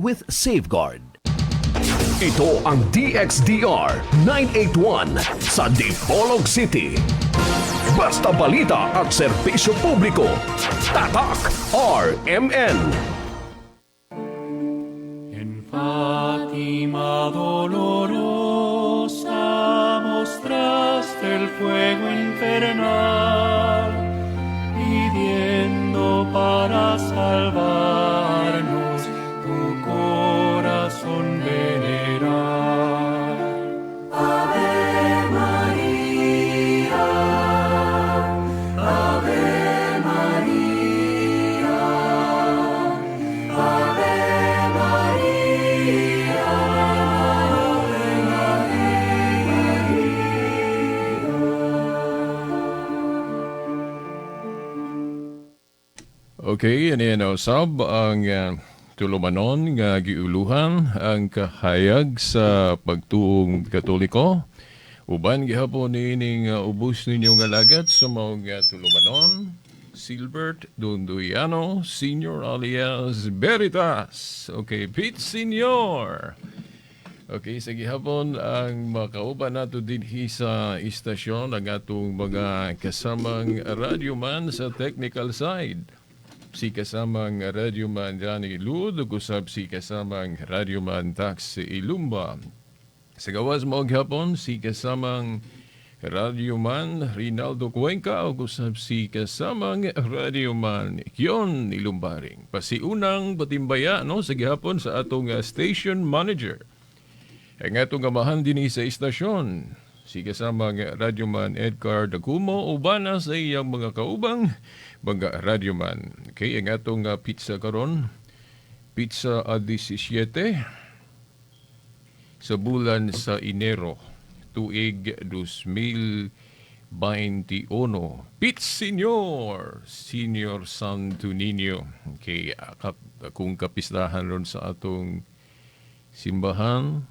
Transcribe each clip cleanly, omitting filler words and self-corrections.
with Safeguard. Ito ang DXDR 981 sa Dipolog City. Basta balita at serbisyo publiko. Tatak RMN. En Fátima dolorosa mostraste el fuego infernal, pidiendo para salvarnos tu corazón venerar. Ave María, Ave María, Ave María, Ave María. Okay, yan usab ang tulumanon nga giuluhan ang kahayag sa pagtuong Katoliko. Uban gihapon niining ubos ninyo nga lagat sa mga tulumanon. Silbert Donduyano Senior alias Veritas. Okay, Pete Senior. Okay, sa gihapon ang makauban nato dinhi sa istasyon ang atong mga kasamang radyoman sa technical side. Si kasamang radyoman Johnny Lud, kusab si kasamang radyoman Tax Ilumba. Sa gawas mo gihapon, si kasamang radyoman Rinaldo Cuenca, o kusab si kasamang radyoman Kion Ilumbaring. Pasiunang patimbaya no, sa gihapon sa atong station manager. Ang atong amahan din sa istasyon, si kasamang radyoman Edgar Dacumo, ubana sa iyang mga kaubang mga radyoman. Okay, ang atong pizza karon, pizza 17 sa bulan sa Enero, tuig 2021. Pizza Senior, Senior Santo Niño. Okay, akong kapistahan ron sa atong simbahan.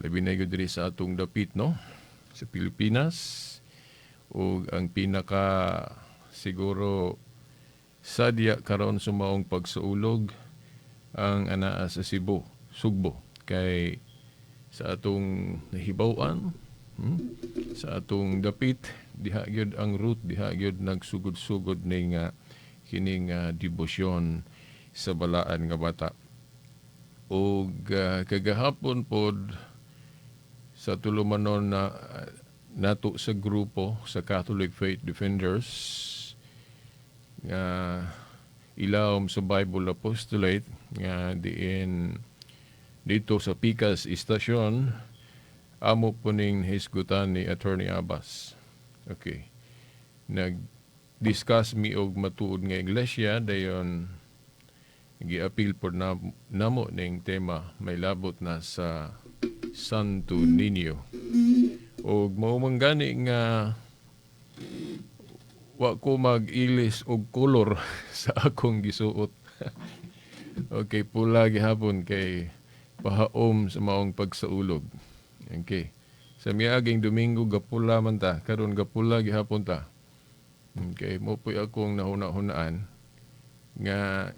Labi na yun diri sa atong dapit, no? Sa Pilipinas. O ang pinaka siguro sadya karon sumaong pagsaulog ang anaa sa Cebu, Sugbo. Kay sa atong nahibawan, sa atong dapit, diha gyud ang route, diha gyud nagsugod-sugod ning kining debosyon sa balaan nga bata. O kagahapon pod sa tulumanon na nato sa grupo sa Catholic Faith Defenders nga ilawom sa Bible Apostolate nga diin dito sa Picas Istasyon amo po ning hisgutan ni Attorney Abbas. Okay. Nag-discuss mi og matuod nga iglesia dayon gi-appeal po namo ning tema may labot na sa Santo Niño. Og maumanggani nga wa ko mag-ilis og kolor sa akong gisuot. Okay, pula gihapon kay pahaom sa maong pagsaulog. Okay. Sa miaging Domingo gapula man ta, karon gapula gihapon ta. Okay, mo po akong nahuna-hunaan nga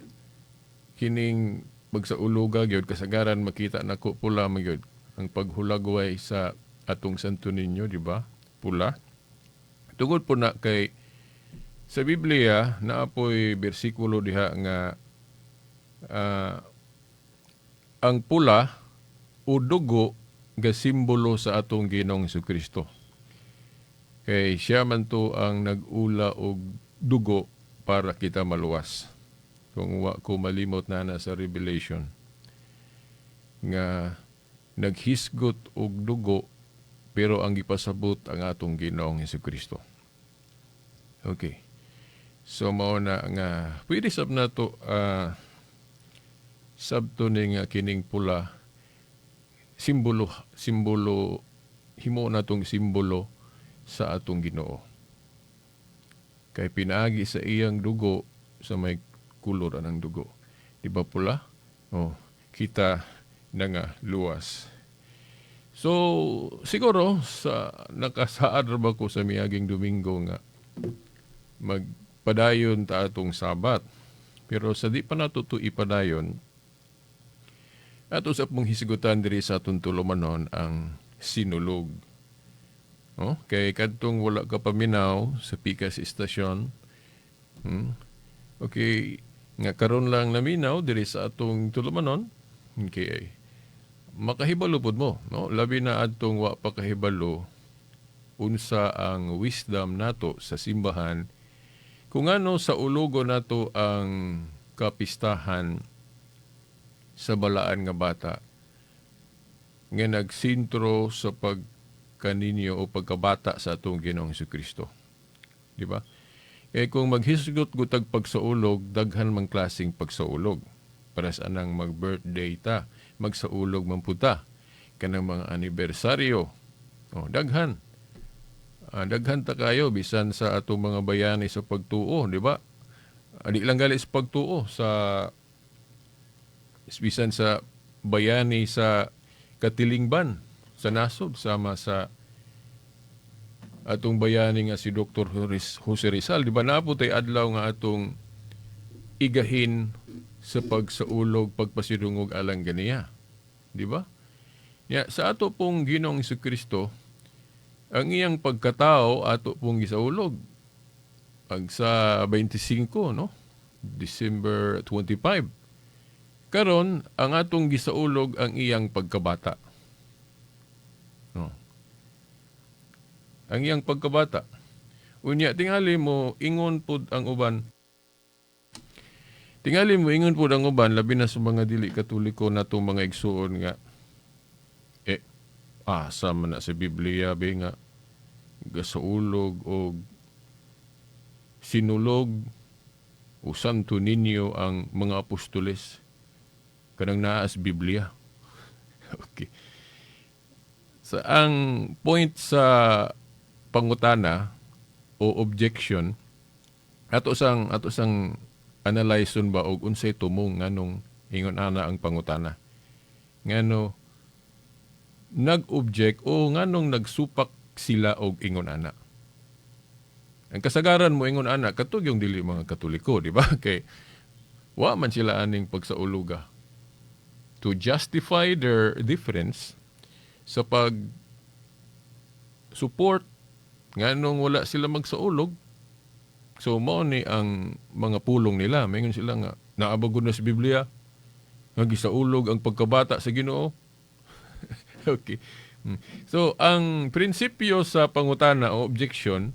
kining pagsaulog gyud kasagaran makita nako pula man gyud ang paghulagway sa atong Santo Niño, di ba? Pula. Tungod po na kay sa Biblia naapoy bersikulo diha nga ang pula o dugo nga simbolo sa atong Ginoong Jesucristo. Kay siya man to ang nag-ula og dugo para kita maluwas. Kung wa ko malimot na sa Revelation nga naghisgot og dugo pero ang gipasabot ang atong Ginoong Jesucristo. Okay. So mao na nga pwede sab na to sabto ning kining pula simbolo himo natong simbolo sa atong Ginoo. Kay pinaagi sa iyang dugo sa may kulor anang dugo. Di ba pula? Oh, kita na nga luwas. So, siguro sa nakasaad ba ko sa miaging Domingo nga magpadayon ta atong Sabat. Pero sa di pa natuto ipadayon, Ato sa pong hisigutan diri sa atong tulumanon ang Sinulog. Kay kadtong wala ka paminaw sa pikas istasyon. Okay, nga karon lang naminaw diri sa atong tulumanon. Okay, makahibalo pud mo, no? Labi na adtong wa pa kahibalo unsa ang wisdom nato sa simbahan kung ano sa ulogo nato ang kapistahan sa balaan nga bata nga nagsintro sa pagkaninyo o pagkabata sa atong Ginoong Jesucristo. Di ba? Kaya kung maghisgot gutag pagsaulog, daghan mang klaseng pagsaulog. Para sa anang mag-birthday ta, magsaulog man puta. Kanang mga anibersaryo. Daghan. Daghan ta kayo bisan sa atong mga bayani sa pagtuo, di ba? Di lang gali sa pagtuo sa bisan sa bayani sa Katilingban sa nasod sama sa atong bayani nga si Dr. Jose Rizal, di ba napo tay adlaw nga atong igahin sa pagsaulog pagpasidungog alang ganiya, di ba? Sa ato pong Ginoong Jesucristo, ang iyang pagkatao ato pong gisaulog pag sa 25, no? December 25. Karon ang atong gisaulog ang iyang pagkabata. No. Ang iyang pagkabata. Unya tingali mo ingon pud ang uban. Tingali mo ingon pud ang uban labi na sa mga dili Katoliko natong mga igsuon nga asa man na sa Biblia be nga gasaulog o sinulog o Santo Niño ang mga apostoles kanang naa sa Biblia. Okay. Sa ang point sa pangutana o objection ato sang analyson ba og unsay tumong nganong ingon ana ang pangutana. Ngano nag-object o nganong nagsupak sila og ingon ana. Ang kasagaran mo ingon ana katug yung dili mga Katoliko, di ba? Kay wa man sila aning pagsauluga. To justify their difference sa pag support nganong wala sila magsaulog. So mao ni ang mga pulong nila, mayngon sila nga naabagod na sa Biblia nga gisaulog ang pagkabata sa Ginoo. Okay. So ang prinsipyo sa pangutana o objection,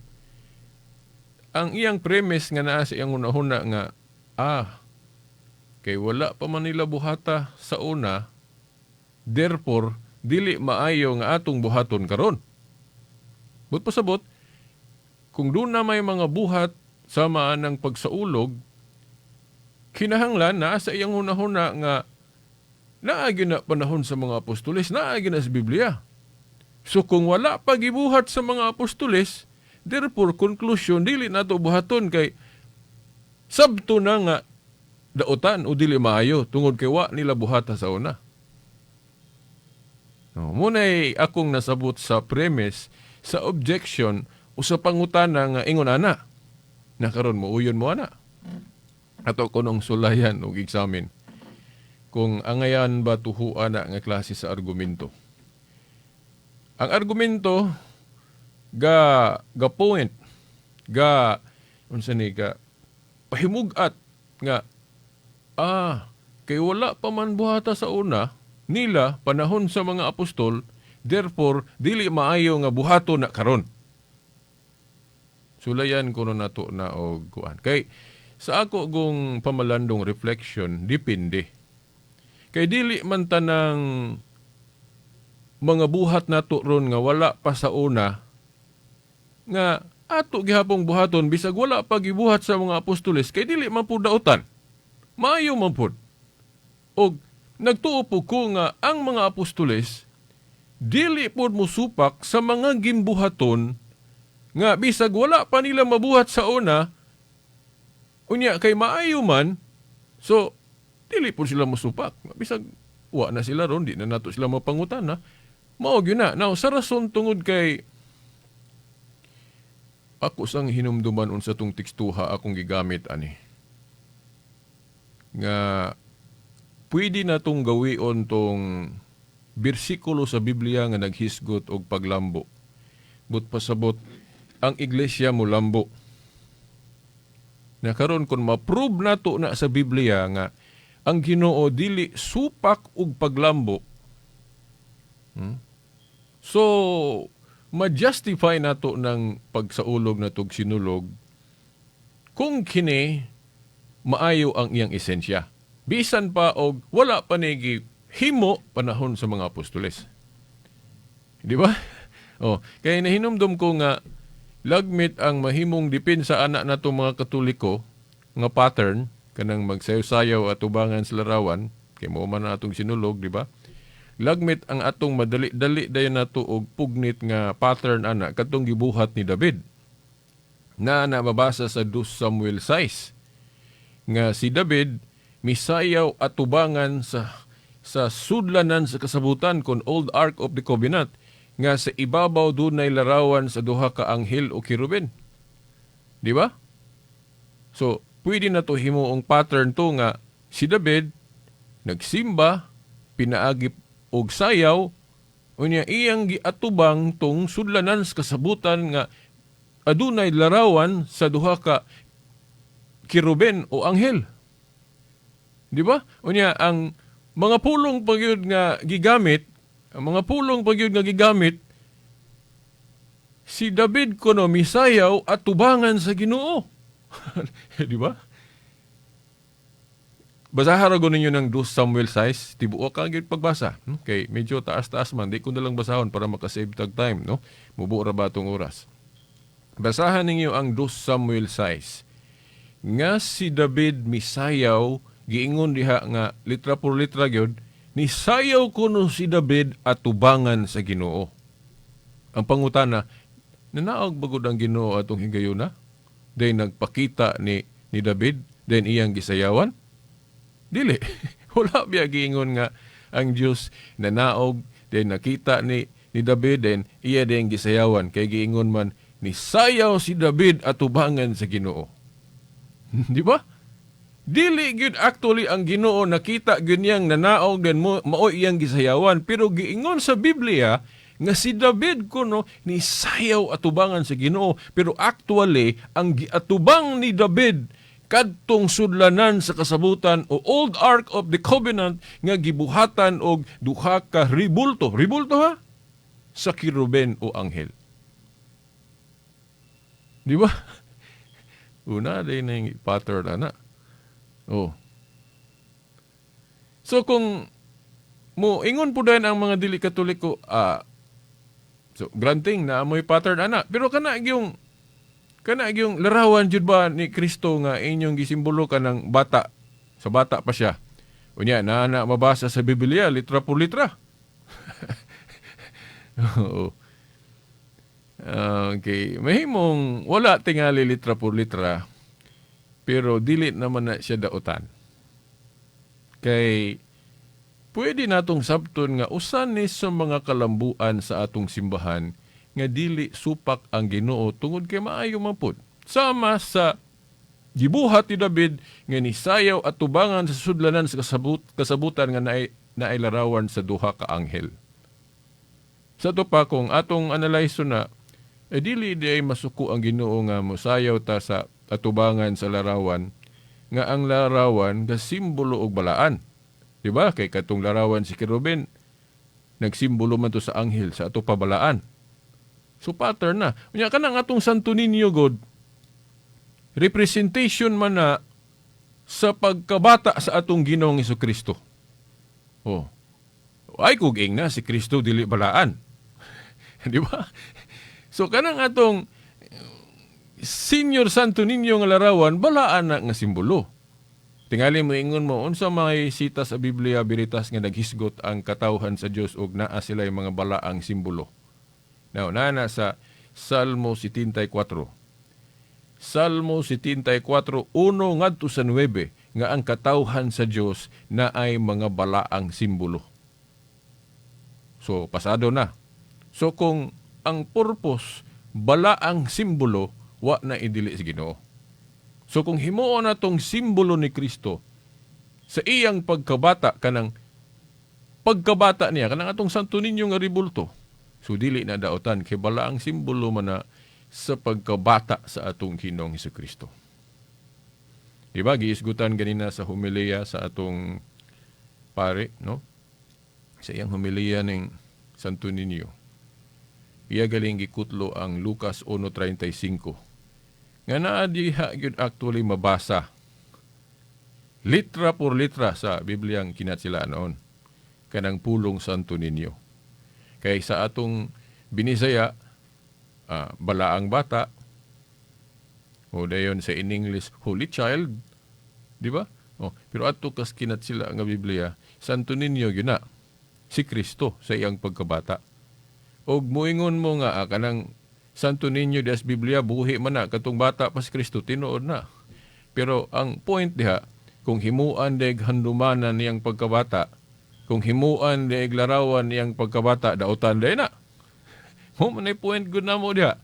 ang iyang premise nga naa sa iyang una-una nga kay wala pa man nila buhata sa una, therefore dili maayo nga atong buhaton karon. But pasabot, kung doon na may mga buhat sama ng pagsaulog, kinahanglan na sa iyang una-una nga naagi na panahon sa mga apostoles, naagi na sa Biblia. So kung wala pa gibuhat sa mga apostoles, therefore conclusion, dili na ito buhaton kay sabto na nga dautan o dili maayo tungod kay wa nila buhata sa una. No, muna'y akong nasabot sa premise, sa objection o sa pangutana nga ingon ana. Nakaroon mo, uyon mo ana. Ato ko nung sulayan o examen. Kung angayan ba tuhuan na nga klase sa argumento. Ang argumento, ga point, unsa ni ga pahimugat nga kay wala pa man buhata sa una nila panahon sa mga apostol, therefore dili maayo nga buhato na karon. Sulayan ko na nato na og kuan. Kay sa ako gong pamalandong reflection, depende. Kay dili man tanang mga buhat nato ron nga wala pa sa una nga ato gihapong buhaton bisag wala pa gibuhat sa mga apostoles kay dili man pud dautan. Maayo man pud. Og nagtuo po ko nga ang mga apostoles dili pud mosupak sa mga gimbuhaton nga bisag wala pa nila mabuhat sa una unya kay maayo man, so dili pud sila mosupak. Bisag wa na sila ron, di na nato sila mapangutana. Mao gyud na. Now sa rason tungod kay ako sang hinumduman unsa tong tekstuha akong gigamit ani. Nga pwede na tong gawion tong bersikulo sa Biblia nga naghisgot og paglambo. But pasabot, ang iglesia mo lambo. Na karon kung ma-prove nato na sa Biblia nga ang Ginoo dili supak og paglambo. So, ma-justify nato ng pagsaulog na tog sinulog kung kini maayo ang iyang esensya. Bisan pa og wala pa ni himo panahon sa mga apostoles. Di ba? Kaya nahinumdum ko nga lagmit ang mahimong depensa anak nato mga Katoliko nga pattern kanang magsayaw-sayaw at ubangan sa larawan kay mao man atong sinulog, di ba? Lagmit ang atong madali-dali dayon nato og pugnit nga pattern ana katong gibuhat ni David na mabasa sa 2 Samuel 6 nga si David misayaw at ubangan sa sudlanan sa kasabutan kon Old Ark of the Covenant nga sa ibabaw dunay larawan sa duha ka anghel o kirubin. Di ba? So, pwede na to himuong pattern to nga si David nagsimba, pinaagip og sayaw, unya iyang giatubang tong sudlanan sa kasabutan nga adunay larawan sa duha ka kirubin o anghel. Di ba? Unya ang mga pulong pagyud nga gigamit, si David kuno misayaw at tubangan sa Ginoo. Di ba? Basahan rago ninyo ng 2 Samuel 6, tibuok ka ang pagbasa. Okay, medyo taas-taas man, di ko na lang basahon para makasave tag time, no? Mubura ba itong oras? Basahan ninyo ang 2 Samuel 6. Nga si David misayaw, giingon diha nga litra por litra gyud, ni sayaw kuno si David at tubangan sa Ginoo. Ang pangutana, nanaog bagod ang Ginoo atong higayuna? Then nagpakita ni David, then iyang gisayawan? Dili. Wala biya giingon nga ang Diyos nanaog, then nakita ni David, then iya din gisayawan. Kay giingon man, ni sayaw si David at tubangan sa Ginoo. Di ba? Dili gyud actually ang Ginoo nakita gyud niyang nanaog den mao iyang gisayawan, pero giingon sa Biblia nga si David kuno ni sayaw atubangan sa Ginoo, pero actually ang giatubang ni David kadtong sudlanan sa kasabutan o Old Ark of the Covenant nga gibuhatan og duha ka ribulto ha sa kiruben o anghel. Di ba? Una din ang pattern ana. So kung mo ingon po din ang mga dili Katoliko, so granting na amoy pattern ana, pero kana yung larawan jud ba ni Kristo nga inyong gisimbolo ka ng bata, sa bata pa siya. Unya na mabasa sa Biblia litra por litra. Okay, mahimong wala tingali litra por litra. Pero dili naman na siya dautan. Kay pwede natong sabton nga usan ni sa mga kalambuan sa atong simbahan nga dili supak ang Ginoo tungod kay maayo man pud. Sama sa gibuhat ni David nga nisayaw at tubangan sa sudlanan sa kasabutan nga naay larawan sa duha ka anghel. Sa to pa kung atong analyze na dili di masuko ang Ginoo nga mosayaw ta sa atubangan sa larawan nga ang larawan ga simbolo og balaan. Di ba? Kay katong larawan si Kerubin nagsimbolo man to sa anghel sa ato pabalaan. So pattern na. Unya kanang atong Santo Niño God representation man na sa pagkabata sa atong Ginoong Hesukristo. Ay kuging na si Kristo dili balaan. Di ba? So kanang atong Senior Santo Niño nga larawan, balaan na nga simbolo. Tingali mo ingon mo, unsa may sita sa Biblia biritas nga naghisgot ang katawhan sa Dios ug naa sila yung mga balaang simbolo. Now, nana sa Salmo 74. Salmo 74, 1 ngadto sa 9, nga ang katawhan sa Dios na ay mga balaang simbolo. So, pasado na. So, kung ang purpose, balaang simbolo, wa na idili sa Ginoo. So kung himuon na tong simbolo ni Kristo, sa iyang pagkabata kanang pagkabata niya kanang atong Santo Niño nga ribulto. So dili na daotan kay bala ang simbolo man na sa pagkabata sa atong Ginoong Hesukristo. Diba, giisgutan ganina sa homilya sa atong pare, no? Sa iyang homilya ng Santo Niño. Iya galing gikutlo ang Lucas 1:35. Nga naa diha gyud actually mabasa litra por litra sa Bibliang kinatsila noon. Kanang pulong Santo Niño. Kay sa atong binisaya, balaang bata, o dayon sa in English, Holy Child, di ba? Pero ato kas kinatsila nga Biblia, Santo Niño yun na, si Kristo sa iyang pagkabata. Og muingon mo nga, kanang Santo Niño das Biblia, buhi man na, katong bata pa si Kristo, tinuod na. Pero ang point diha, kung himuan deg handumanan niyang pagkabata, kung himuan deg larawan niyang pagkabata, dautan day na. Mo man ay point good na mo diha.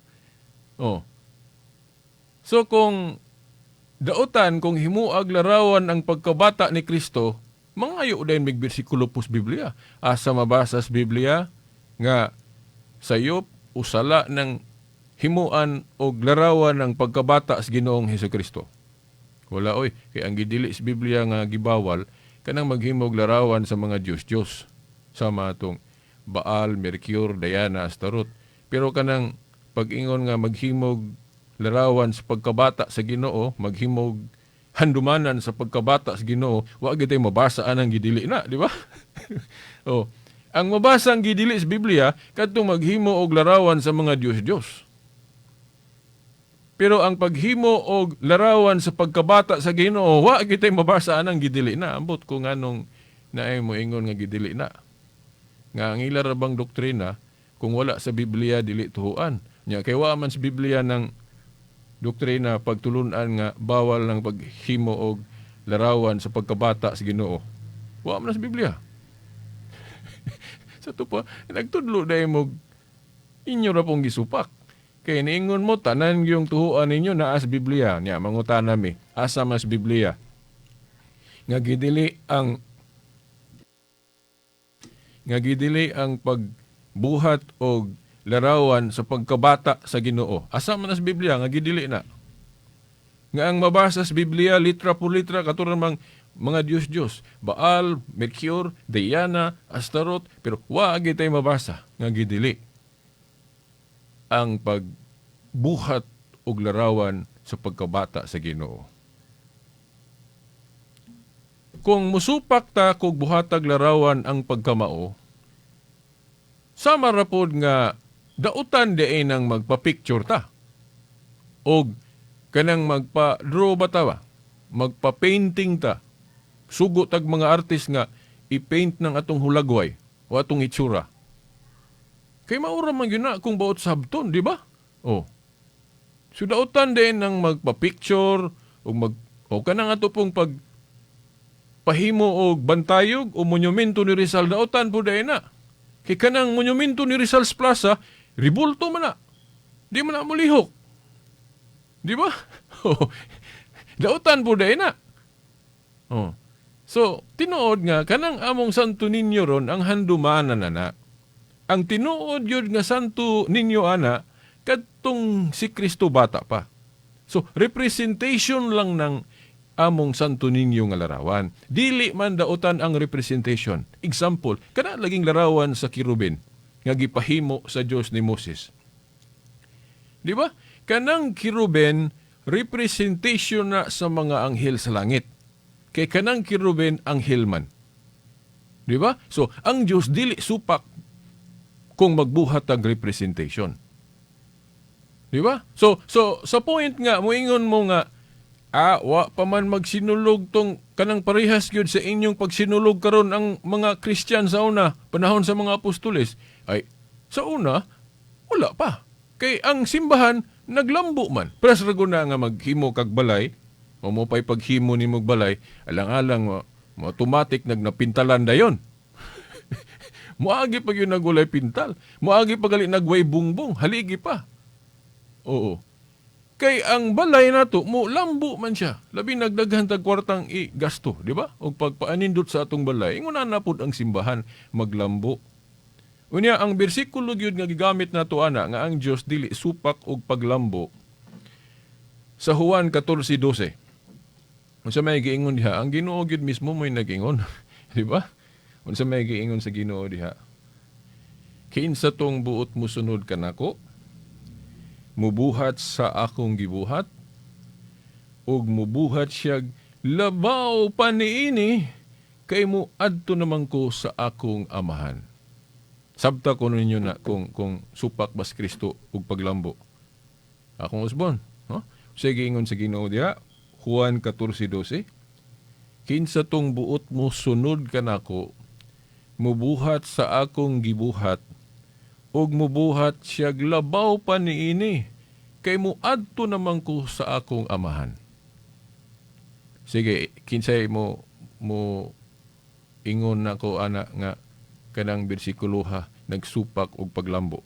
So kung dautan, kung himuag larawan ang pagkabata ni Kristo, mangayo din mig bersikulo pus Biblia. Asa mabasa sa Biblia nga sayop usala ng himuan og larawan ng pagkabata sa Ginoong Hesukristo. Wala oy, kay ang gidili sa Biblia nga gibawal kanang maghimog larawan sa mga Diyos-Diyos sama atong Baal, Mercure, Diana, Astaroth. Pero kanang pag-ingon nga maghimog larawan sa pagkabata sa Ginoo, maghimog handumanan sa pagkabata sa Ginoo, wa gyud tay mabasa anang gidili na, di ba? Ang mabasa ang gidili sa Biblia kadtong maghimo og larawan sa mga Diyos-Diyos. Pero ang paghimo og larawan sa pagkabata sa Ginoo, wa gyud tay mabasa anang gidili na. Ambot ko nganong naay mo ingon nga gidili na. Nga ang ila ra bang doktrina kung wala sa Biblia dili tuhuan. Nya kay wa man sa Biblia ng doktrina pagtulunan nga bawal ng paghimo og larawan sa pagkabata sa Ginoo. Wa man sa Biblia. Sa to pa, nagtudlo dahil mo inyo ra pong gisupak. Kaya niingon mo, tanan yung tuhuan ninyo na as Biblia. Nya, mangutan nami, asa mas Biblia. Nga gidili ang pagbuhat o larawan sa pagkabata sa Ginoo. Asa man as Biblia, nga gidili na. Nga ang mabasa sa Biblia, litra por litra, katulad mang mga Diyos-Diyos. Baal, Mercure, Diana, Astaroth, pero wag tayo mabasa nga gidili ang pagbuhat og larawan sa pagkabata sa Ginoo. Kung musupak ta kog buhatag larawan ang pagkamao, sama ra pod nga dautan diay nang magpa-picture ta. Og kanang magpa-draw ba ta ba? Magpa-painting ta. Sugo tag mga artist nga i-paint ng atong hulagway o atong itsura. Kay maura man yun na kung baot sabton, di ba? So dautan din ng magpa-picture o kanang ato pong pahimo o bantayog o monumento ni Rizal, dautan po dahil na. Kay kanang monumento ni Rizal's Plaza, ribulto man na. Di man na mulihok. Di ba? Dautan po dahil na. So, tinuod nga, kanang among Santo Niño ron, ang handumanan na. Ang tinuod yun nga Santo Niño ana, kadtong si Kristo bata pa. So, representation lang ng among Santo Niño nga larawan. Dili man dautan ang representation. Example, kana laging larawan sa kirubin, nga gipahimo sa Dios ni Moses. Di ba? Kanang kirubin, representation na sa mga anghel sa langit. Kay kanang kirubin anghel man. Di ba? So, ang Dios dili supak kung magbuhat ang representation. Di ba? So sa point nga, moingon mo nga, wa pa man magsinulog tong kanang parehas gyud sa inyong pagsinulog karon ang mga Christian sa una, panahon sa mga apostoles. Ay, sa una, wala pa. Kay ang simbahan, naglambo man. Pras rago na nga maghimo kag balay, o mo pa'y paghimo ni mong balay, alang-alang mo automatic nagnapintalan dayon. Muagi pag yun nagulay pintal. Muagi pag nagway bungbong. Haligi pa. Oo. Kay ang balay nato mo lambo man siya. Labi nagdaghan tag kwartang gasto, di ba? O pagpaanindot sa atong balay, ingon na pod ang simbahan maglambo. Unya ang bersikulo gyud nga gigamit nato ana nga ang Dios dili supak og paglambo. Sa Juan 14:12. Unsa may giingon diha? Ang Ginoo gyud mismo mo'y nag-ingon, di ba? Unsa may giingon sa Ginoo diha? Kinsa tong buot mo sunod kanako? Mubuhat sa akong gibuhat, ug mubuhat siyag labaw pa niini, kay mo adto naman ko sa akong amahan. Sabta ko ninyo na kung supak bas Kristo ug paglambo. Akong usbon, no? Sige ingon sa Ginoo diha, Juan 14:12. Kinsa tong buot mo sunod kanako, mubuhat sa akong gibuhat, ug mubuhat siyag labaw pa niini, kay muadto naman ko sa akong amahan. Sige, kinsay mo ingon na ko ana nga kanang bersikulo ha nagsupak og paglambo.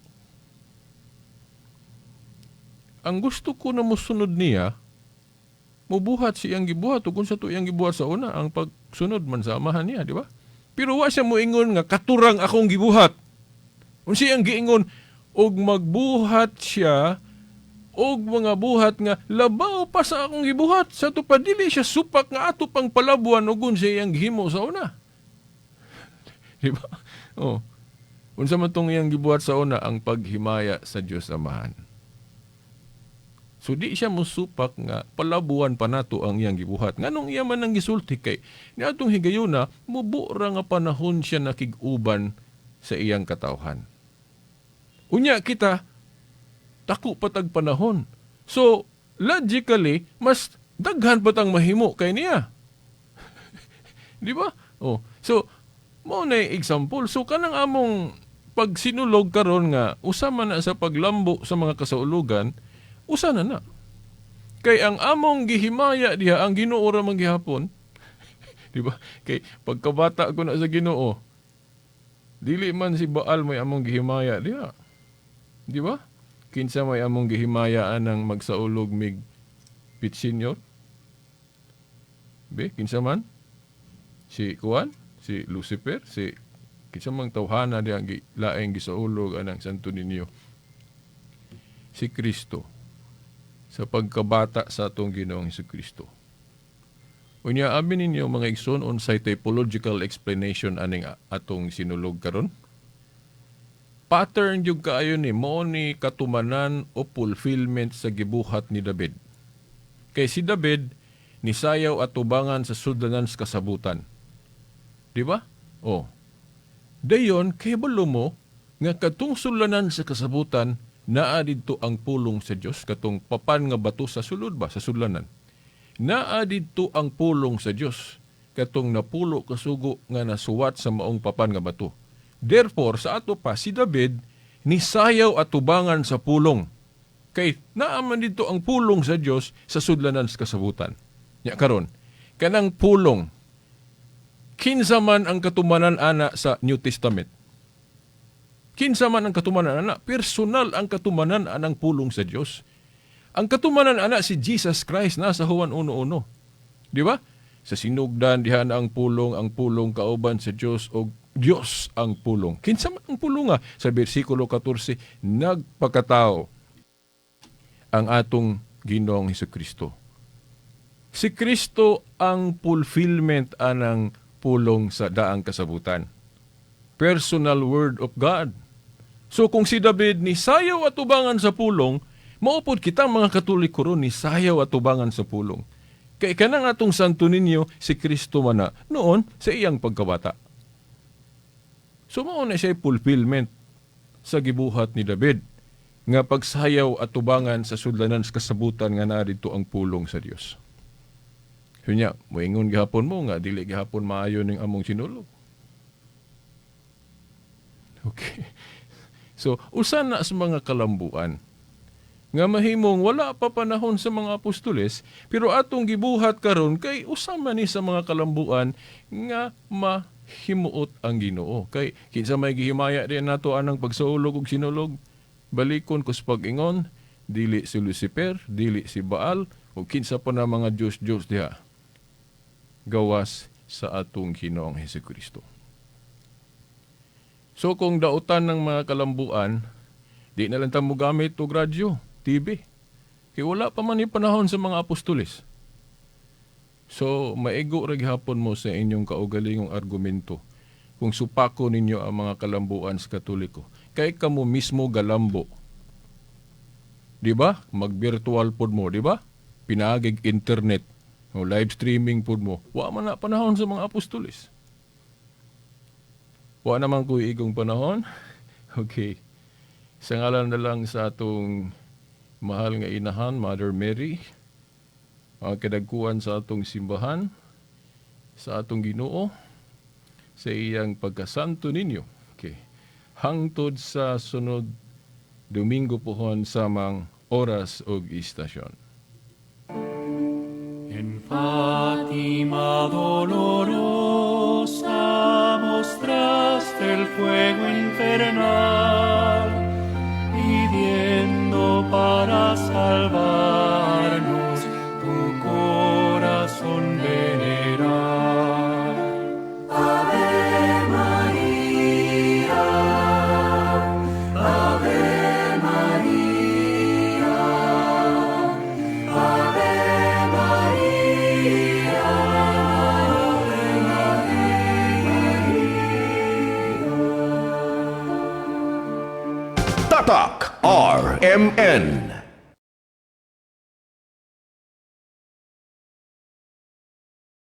Ang gusto ko na mosunod niya, mubuhat siyang gibuhat ug unsa to iyang gibuhat sa una, ang pagsunod man sa amahan niya, di ba? Pero wa siya moingon nga katurang akong gibuhat. Unsa ang giingon og magbuhat siya og mga buhat nga labaw pa sa akong gibuhat, sa to pa dili siya supak nga ato pang palabuan ug unsa iyang gihimo sa una. Di ba? Oh. Unsa man tong iyang gibuhat sa una, ang paghimaya sa Dios Amahan. So di siya musupak nga palabuan pa nato ang iyang gibuhat. Nganong iya man ang gisulti kay niadtong higayuna mubura nga panahon siya nakig-uban sa iyang katawhan. Unya kita, taku patag panahon. So, logically, mas daghan patang mahimo kay niya. Di ba? Oh. So, mo na example. So, kanang among pag sinulog karon nga, usa man na sa paglambo sa mga kasaulugan, usa na na. Kay ang among gihimaya diha, ang Ginoo ra man gihapon. Di ba? Kay pagkabata ko na sa Ginoo, dili man si Baal may among gihimaya diha. Di ba? Kinsa may among gihimayaan ng magsaulog mig pitsinyor? Be, kinsa man? Si Kuan? Si Lucifer? Si kinsa mang tawhana diha laeng gisaulog anang Santo Niño? Si Kristo. Sa pagkabata sa atong Ginoong Hesukristo. Unya amin ninyo mga igsoon unsay typological explanation aning atong sinulog karon? Pattern yung kaayo ni mo ni katumanan o fulfillment sa gibuhat ni David. Kay si David nisayaw at tubangan sa sudanan sa kasabutan. Di ba? Oh. Dayon kay balo mo nga katong sulanan sa kasabutan naa didto ang pulong sa Dios katong papan nga bato sa sulod ba sa sulanan. Naa didto ang pulong sa Dios katong napulo kasugo nga nasuwat sa maong papan nga bato. Therefore, sa ato pa, si David, nisayaw at tubangan sa pulong. Kay naaman dito ang pulong sa Diyos sa sudlanan sa kasabutan. Nya karon, kanang pulong, kinsa man ang katumanan ana sa New Testament. Kinsa man ang katumanan ana, personal ang katumanan anang pulong sa Diyos. Ang katumanan ana si Jesus Christ nasa Juan 1:1. Di ba? Sa sinugdan diha na ang pulong kauban sa Diyos o Diyos ang pulong. Kinsa man ang pulong nga? Sa bersikulo 14, nagpakatao ang atong Ginoong Hesukristo. Si Kristo ang fulfillment anang pulong sa daang kasabutan. Personal word of God. So kung si David ni sayaw at tubangan sa pulong, maupod kitang mga Katoliko ron ni sayaw at tubangan sa pulong. Kay kanang atong Santo Niño, si Kristo man na noon sa iyang pagkabata. So mao na siya fulfillment sa gibuhat ni David nga pagsayaw at tubangan sa sudlanan sa kasabutan nga naa didto ang pulong sa Dios. Hunya, moingon gihapon mo nga dili gihapon maayo ning among sinulog. Okay. So usa na sa mga kalambuan nga mahimong wala pa panahon sa mga apostoles pero atong gibuhat karon kay usa man ni sa mga kalambuan nga himuot ang Ginoo. Kay kinsa may gihimaya din nato anang pagsaulog og sinulog, balikon kus pag-ingon dili si Lucifer, dili si Baal, o kinsa pa na mga Diyos-Diyos diha. Gawas sa atong Ginoong Hesukristo. So kung dautan ng mga kalambuan, di na lang tamo gamit og radyo, TV. Kaya wala pa man panahon sa mga apostoles. So maigo ra gihapon mo sa inyong kaugalingong argumento kung supako ninyo ang mga kalambuan sa Katoliko. Kay kamo mismo galambo. Di ba? Mag-virtual pod mo, di ba? Pinagig internet, o live streaming pod mo. Wa man na panahon sa mga apostoles. Wa naman ko igong panahon. Okay. Sa ngalan na lang sa atong mahal nga inahan, Mother Mary, ang kadagkuan sa atong simbahan, sa atong Ginoo, sa iyang pagkasanto ninyo. Okay. Hangtod sa sunod Domingo pohon samang oras o istasyon. En Fátima dolorosa mostraste el fuego infernal, pidiendo para salvarnos tu corazón veneral. Ave María, Ave María, Ave María, Ave María. Tatak RMN.